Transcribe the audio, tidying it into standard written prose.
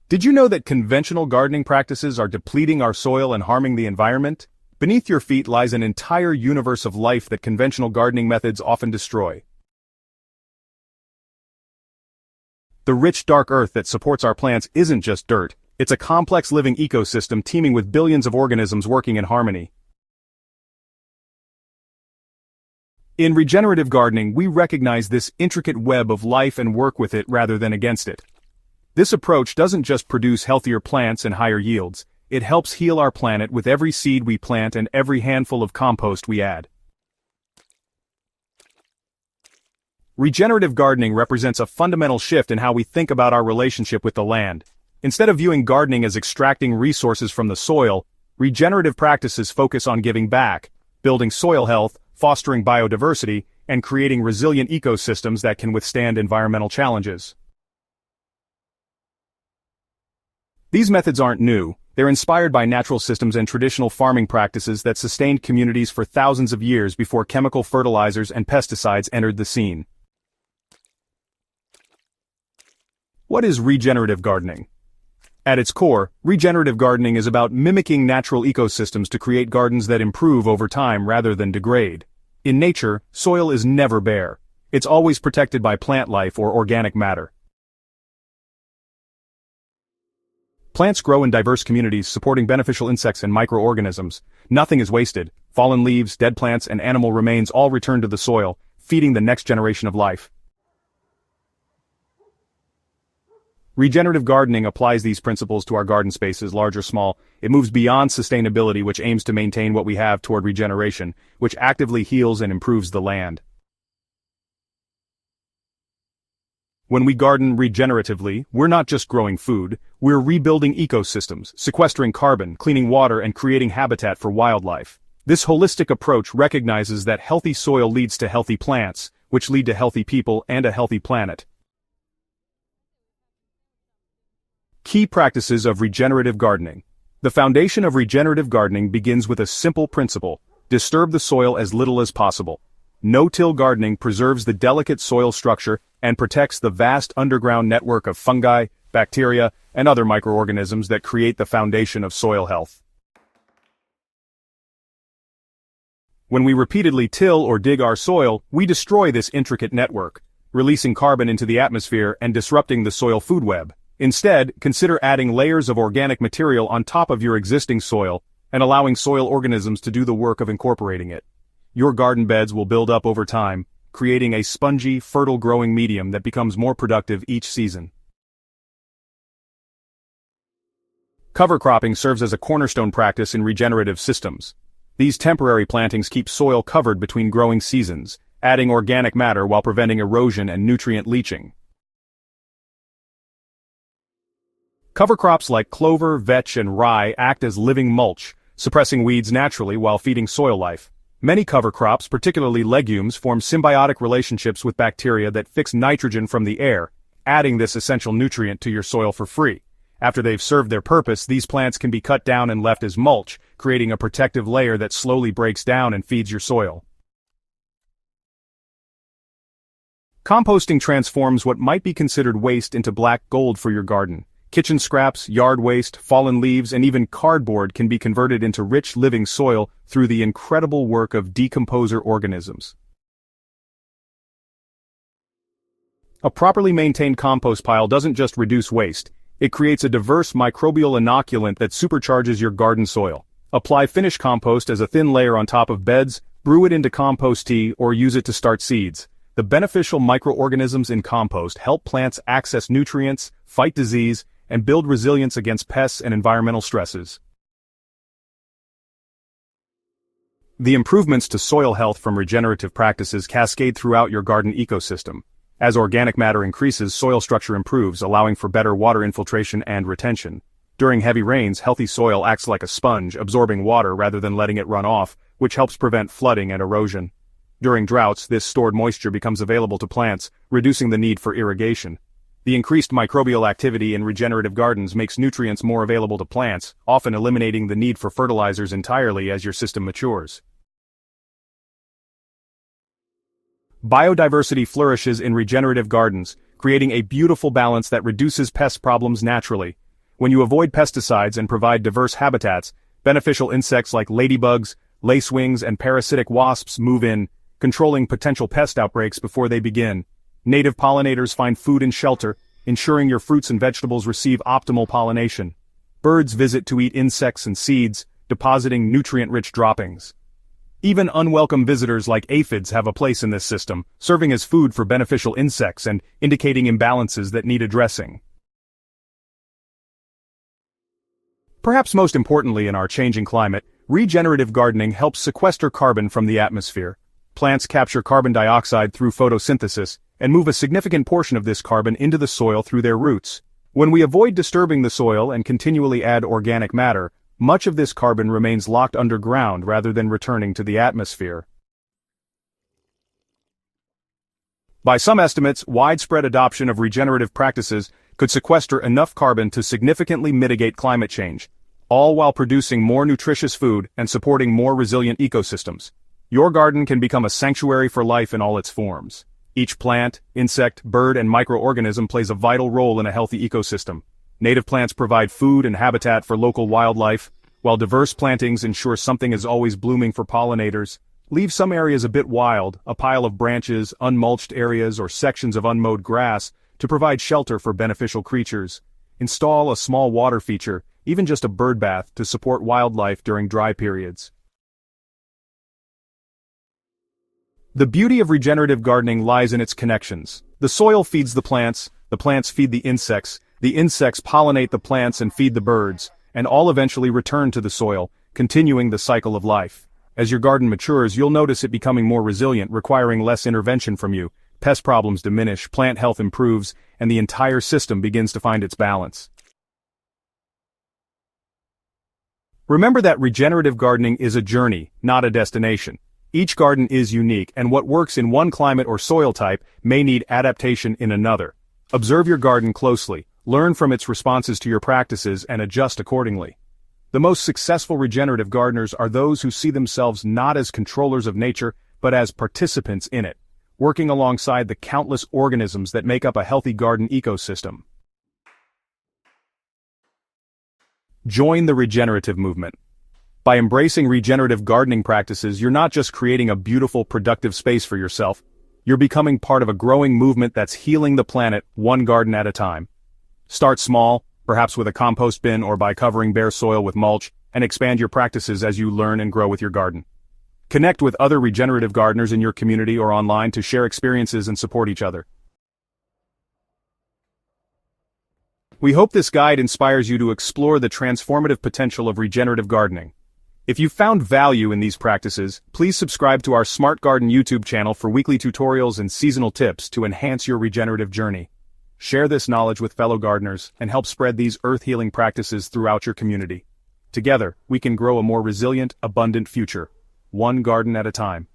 Did you know that conventional gardening practices are depleting our soil and harming the environment? Beneath your feet lies an entire universe of life that conventional gardening methods often destroy. The rich, dark earth that supports our plants isn't just dirt, it's a complex living ecosystem teeming with billions of organisms working in harmony. In regenerative gardening, we recognize this intricate web of life and work with it rather than against it. This approach doesn't just produce healthier plants and higher yields, it helps heal our planet with every seed we plant and every handful of compost we add. Regenerative gardening represents a fundamental shift in how we think about our relationship with the land. Instead of viewing gardening as extracting resources from the soil, regenerative practices focus on giving back, building soil health, fostering biodiversity, and creating resilient ecosystems that can withstand environmental challenges. These methods aren't new, they're inspired by natural systems and traditional farming practices that sustained communities for thousands of years before chemical fertilizers and pesticides entered the scene. What is regenerative gardening? At its core, regenerative gardening is about mimicking natural ecosystems to create gardens that improve over time rather than degrade. In nature, soil is never bare. It's always protected by plant life or organic matter. Plants grow in diverse communities supporting beneficial insects and microorganisms. Nothing is wasted. Fallen leaves, dead plants, and animal remains all return to the soil, feeding the next generation of life. Regenerative gardening applies these principles to our garden spaces, large or small. It moves beyond sustainability, which aims to maintain what we have, toward regeneration, which actively heals and improves the land. When we garden regeneratively, we're not just growing food, we're rebuilding ecosystems, sequestering carbon, cleaning water, and creating habitat for wildlife. This holistic approach recognizes that healthy soil leads to healthy plants, which lead to healthy people and a healthy planet. Key practices of regenerative gardening. The foundation of regenerative gardening begins with a simple principle: disturb the soil as little as possible. No-till gardening preserves the delicate soil structure and protects the vast underground network of fungi, bacteria, and other microorganisms that create the foundation of soil health. When we repeatedly till or dig our soil, we destroy this intricate network, releasing carbon into the atmosphere and disrupting the soil food web. Instead, consider adding layers of organic material on top of your existing soil and allowing soil organisms to do the work of incorporating it. Your garden beds will build up over time, creating a spongy, fertile growing medium that becomes more productive each season. Cover cropping serves as a cornerstone practice in regenerative systems. These temporary plantings keep soil covered between growing seasons, adding organic matter while preventing erosion and nutrient leaching. Cover crops like clover, vetch, and rye act as living mulch, suppressing weeds naturally while feeding soil life. Many cover crops, particularly legumes, form symbiotic relationships with bacteria that fix nitrogen from the air, adding this essential nutrient to your soil for free. After they've served their purpose, these plants can be cut down and left as mulch, creating a protective layer that slowly breaks down and feeds your soil. Composting transforms what might be considered waste into black gold for your garden. Kitchen scraps, yard waste, fallen leaves, and even cardboard can be converted into rich living soil through the incredible work of decomposer organisms. A properly maintained compost pile doesn't just reduce waste, it creates a diverse microbial inoculant that supercharges your garden soil. Apply finished compost as a thin layer on top of beds, brew it into compost tea, or use it to start seeds. The beneficial microorganisms in compost help plants access nutrients, fight disease, and build resilience against pests and environmental stresses. The improvements to soil health from regenerative practices cascade throughout your garden ecosystem. As organic matter increases, soil structure improves, allowing for better water infiltration and retention. During heavy rains, healthy soil acts like a sponge, absorbing water rather than letting it run off, which helps prevent flooding and erosion. During droughts, this stored moisture becomes available to plants, reducing the need for irrigation. The increased microbial activity in regenerative gardens makes nutrients more available to plants, often eliminating the need for fertilizers entirely as your system matures. Biodiversity flourishes in regenerative gardens, creating a beautiful balance that reduces pest problems naturally. When you avoid pesticides and provide diverse habitats, beneficial insects like ladybugs, lacewings, and parasitic wasps move in, controlling potential pest outbreaks before they begin. Native pollinators find food and shelter, ensuring your fruits and vegetables receive optimal pollination. Birds visit to eat insects and seeds, depositing nutrient-rich droppings. Even unwelcome visitors like aphids have a place in this system, serving as food for beneficial insects and indicating imbalances that need addressing. Perhaps most importantly in our changing climate, regenerative gardening helps sequester carbon from the atmosphere. Plants capture carbon dioxide through photosynthesis and move a significant portion of this carbon into the soil through their roots. When we avoid disturbing the soil and continually add organic matter, much of this carbon remains locked underground rather than returning to the atmosphere. By some estimates, widespread adoption of regenerative practices could sequester enough carbon to significantly mitigate climate change, all while producing more nutritious food and supporting more resilient ecosystems. Your garden can become a sanctuary for life in all its forms. Each plant, insect, bird, and microorganism plays a vital role in a healthy ecosystem. Native plants provide food and habitat for local wildlife, while diverse plantings ensure something is always blooming for pollinators. Leave some areas a bit wild, a pile of branches, unmulched areas, or sections of unmowed grass, to provide shelter for beneficial creatures. Install a small water feature, even just a bird bath, to support wildlife during dry periods. The beauty of regenerative gardening lies in its connections. The soil feeds the plants feed the insects pollinate the plants and feed the birds, and all eventually return to the soil, continuing the cycle of life. As your garden matures, you'll notice it becoming more resilient, requiring less intervention from you. Pest problems diminish, plant health improves, and the entire system begins to find its balance. Remember that regenerative gardening is a journey, not a destination. Each garden is unique, and what works in one climate or soil type may need adaptation in another. Observe your garden closely, learn from its responses to your practices, and adjust accordingly. The most successful regenerative gardeners are those who see themselves not as controllers of nature, but as participants in it, working alongside the countless organisms that make up a healthy garden ecosystem. Join the regenerative movement. By embracing regenerative gardening practices, you're not just creating a beautiful, productive space for yourself, you're becoming part of a growing movement that's healing the planet one garden at a time. Start small, perhaps with a compost bin or by covering bare soil with mulch, and expand your practices as you learn and grow with your garden. Connect with other regenerative gardeners in your community or online to share experiences and support each other. We hope this guide inspires you to explore the transformative potential of regenerative gardening. If you found value in these practices, please subscribe to our Smart Garden YouTube channel for weekly tutorials and seasonal tips to enhance your regenerative journey. Share this knowledge with fellow gardeners and help spread these earth-healing practices throughout your community. Together, we can grow a more resilient, abundant future, one garden at a time.